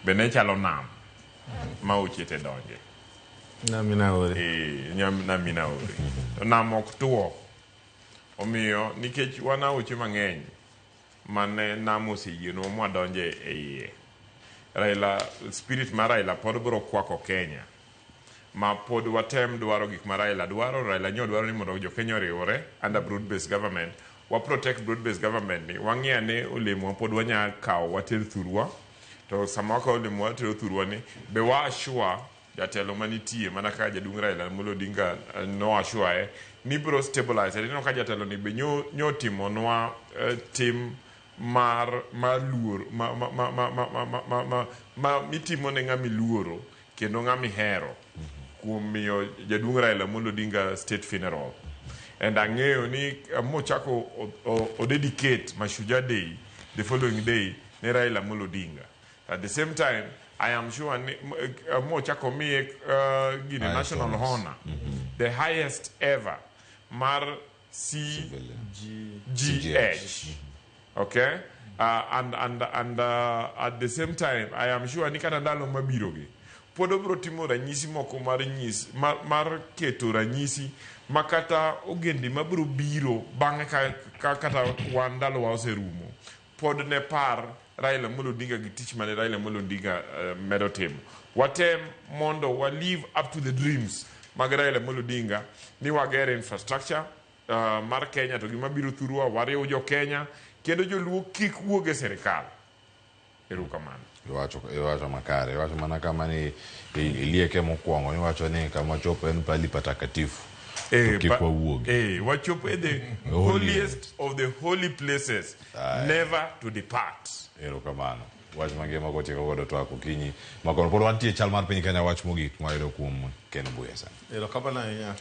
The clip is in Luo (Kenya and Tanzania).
bene chalo nam ma ochete donje Namina ore. namina ore nam ok tuo omiyo nikech wana oche mang'eny mane nam oseyienwa mwadonje e iye. Raila, spirit mar Raila pod biro kwako Kenya ma pod watem dwaro gik ma Raila dwaro. Raila nyo dwaro ni mondo jo Kenya oriwore under broad based government, wa protect broad based government ni wang'e ne olemo pod wanya kawo water thurwa, to sama ka olemo water thurwa ni be wa assure jatelo manitie mana ka jadung Raila Amolo Odinga no assure ni biro stabilize no ka jatelo ni be nyo timonwa tim mar luor ma mitimo ne ng'ami luoro kendo ng'ami hero kuom miyo jadung Raila Amolo Odinga state funeral. And ang'eyo ni mochako o dedicate Mashujaa Day the following day ne Raila Amolo Odinga. At the same time, I am sure mochako mi national honor, the highest ever mar CGH. Okay? And at the same time, I am sure ni kana ndalo mabirogi podo bro timo ranyisi moko mar keto ranyisi makata ogendi mabro biro bang'e ka kata wan ndalo wa oserumo pod ne par Raila Amolo Odinga gi tich mane Raila Amolo Odinga medo timo. Watem mondo wa live up to the dreams mag Raila Amolo Odinga ni wagere infrastructure mar Kenya to gima biro thurwa wariwo jo Kenya kendo joluo kik wuog e serikal. Erokamano. Iwacho makare, iwacho mana kama ni ilieke mokwongo, iwacho ni kama chopo en pali patakatifu. Kikwa wuog. Wachopo the holiest of the holy places, never to depart. Erokamano. Wach mangima kochiko godo to akokinyi. Makono pod wantie chal mar piny Kenya wach mogik ma yudo kuom Ken Buya. Erokamano.